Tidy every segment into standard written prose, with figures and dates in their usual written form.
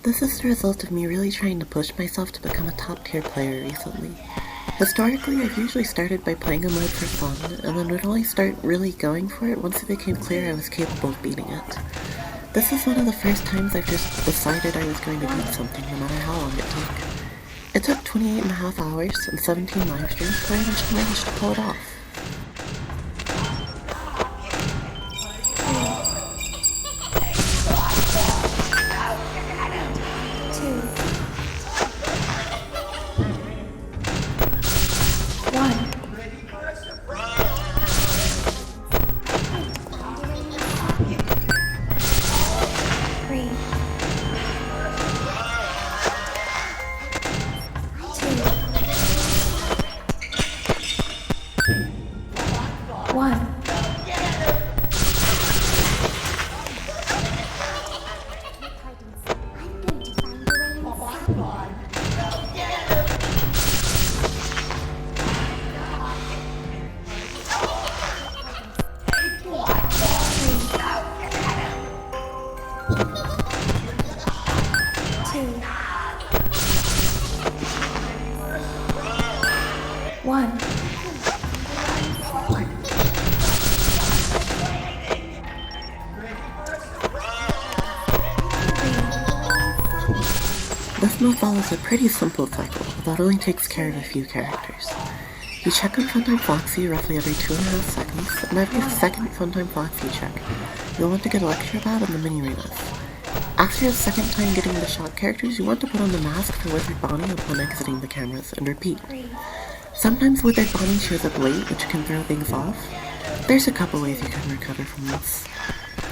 This is the result of me really trying to push myself to become a top-tier player recently. Historically, I've usually started by playing a mode for fun, and then would only start really going for it once it became clear I was capable of beating it. This is one of the first times I've just decided I was going to beat something, no matter how long it took. It took 28.5 hours and 17 live streams, but I eventually managed to pull it off. This mode follows a pretty simple cycle that only takes care of a few characters. You check on Funtime Foxy roughly every 2.5 seconds, and every second Funtime Foxy check, you'll want to get Electro Bad in the mini-arenas. After your second time getting the shot characters, you want to put on the mask for Wizard Bonnie upon exiting the cameras, and repeat. Sometimes Wizard Bonnie shows up late, which can throw things off. There's a couple ways you can recover from this.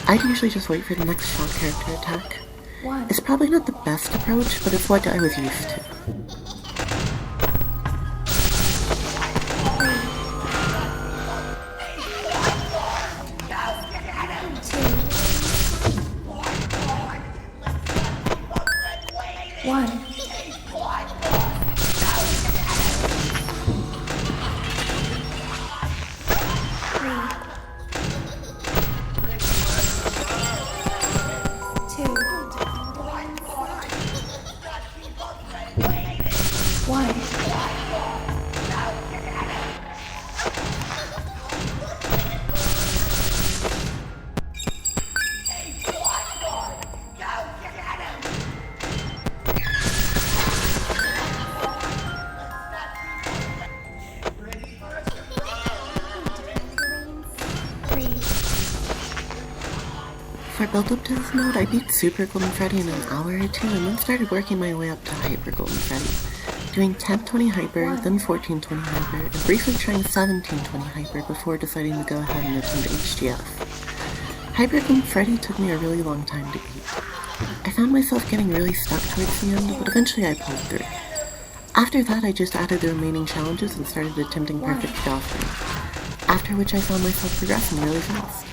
I'd usually just wait for the next shot character attack. It's probably not the best approach, but it's what I was used to. For build-up to this mode, I beat Super Golden Freddy in an hour or two, and then started working my way up to Hyper Golden Freddy, doing 1020 Hyper, then 1420 Hyper, and briefly trying 1720 Hyper before deciding to go ahead and attempt HGF. Hyper Golden Freddy took me a really long time to beat. I found myself getting really stuck towards the end, but eventually I pulled through. After that, I just added the remaining challenges and started attempting Perfect Offering, after which I found myself progressing really fast.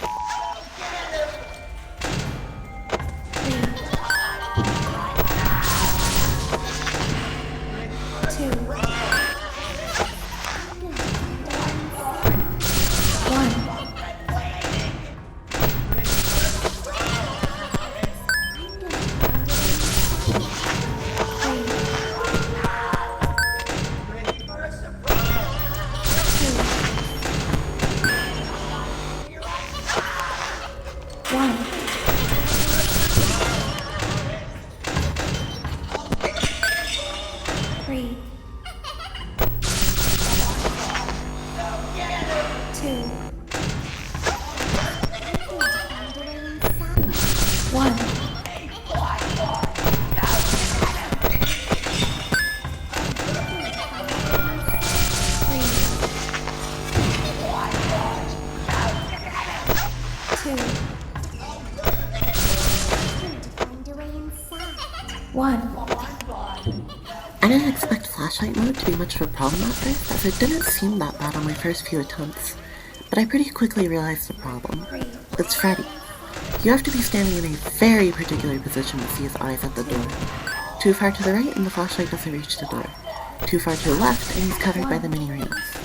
I didn't expect flashlight mode to be much of a problem at first, as it didn't seem that bad on my first few attempts, but I pretty quickly realized the problem. It's Freddy. You have to be standing in a very particular position to see his eyes at the door. Too far to the right and the flashlight doesn't reach the door. Too far to the left and he's covered by the mini-arenas.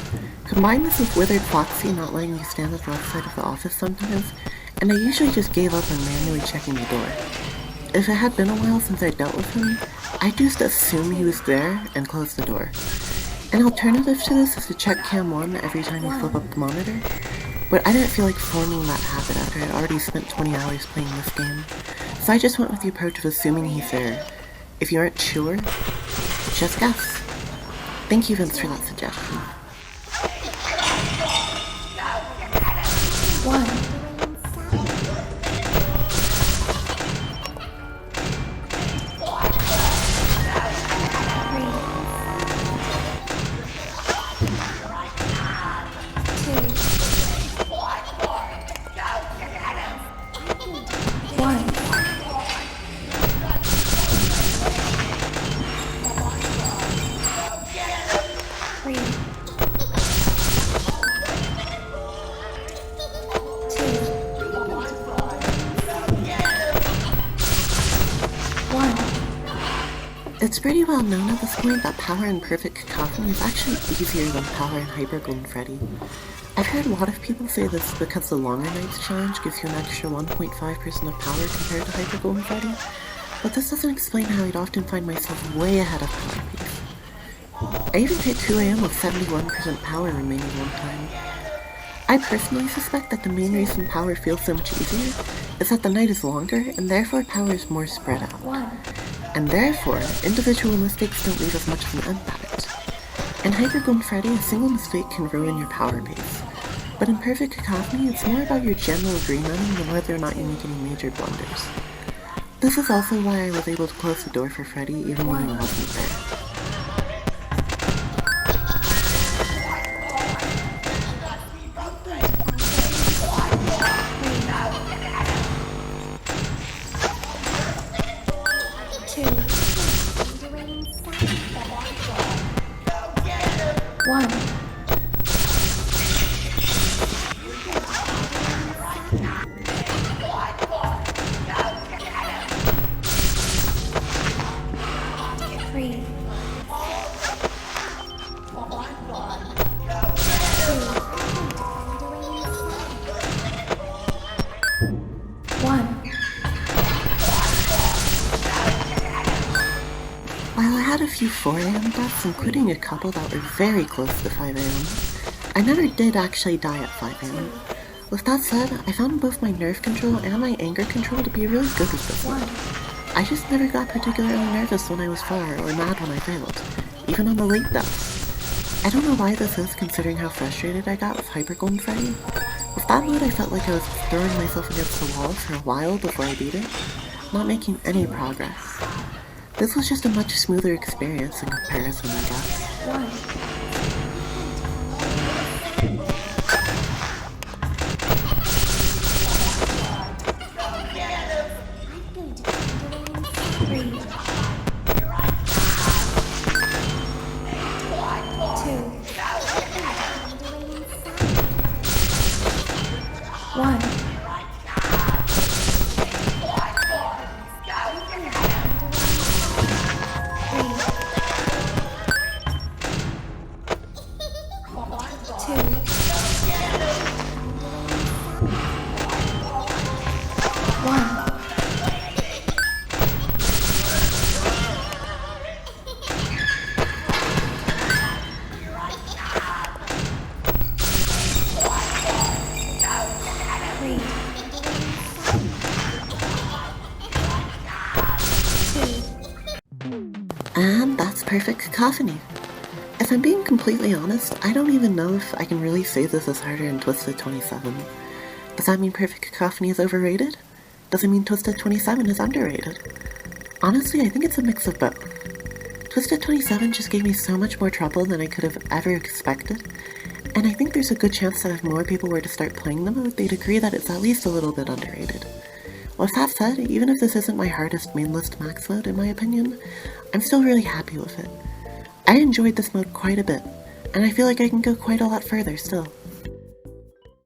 Combine this with Withered Foxy not letting you stand at the left side of the office sometimes, and I usually just gave up on manually checking the door. If it had been a while since I dealt with him, I'd just assume he was there and close the door. An alternative to this is to check cam 1 every time you flip up the monitor, but I didn't feel like forming that habit after I'd already spent 20 hours playing this game, so I just went with the approach of assuming he's there. If you aren't sure, just guess. Thank you, Vince, for that suggestion. 1. 1. It's pretty well known at this point that power in Perfect Cacophony is actually easier than power in Hyper Golden Freddy. I've heard a lot of people say this because the Longer Nights challenge gives you an extra 1.5% of power compared to Hyper Golden Freddy, but this doesn't explain how I'd often find myself way ahead of power pace. I even hit 2 AM with 71% power remaining one time. I personally suspect that the main reason power feels so much easier is that the night is longer and therefore power is more spread out. 1. And therefore, individual mistakes don't leave as much of an impact. In Hyper Golden Freddy, a single mistake can ruin your power base, but in Perfect Cacophony, it's more about your general green running than whether or not you make any major blunders. This is also why I was able to close the door for Freddy even when I wasn't there. 1. 3. 1. While I had a few 4 AM deaths, including a couple that were very close to 5 AM, I never did actually die at 5 AM. With that said, I found both my nerve control and my anger control to be really good with this one. I just never got particularly nervous when I was far or mad when I failed, even on the late deaths. I don't know why this is considering how frustrated I got with Hyper Golden Freddy. With that mode, I felt like I was throwing myself against the wall for a while before I beat it, not making any progress. This was just a much smoother experience in comparison, I guess. 1. 3. 2. 1. 2. And that's Perfect Cacophony. If I'm being completely honest, I don't even know if I can really say this is harder than Twisted 27. Does that mean Perfect Cacophony is overrated? Does it mean Twisted 27 is underrated? Honestly, I think it's a mix of both. Twisted 27 just gave me so much more trouble than I could have ever expected, and I think there's a good chance that if more people were to start playing the mode, they'd agree that it's at least a little bit underrated. With that said, even if this isn't my hardest main list max mode in my opinion, I'm still really happy with it. I enjoyed this mode quite a bit, and I feel like I can go quite a lot further still.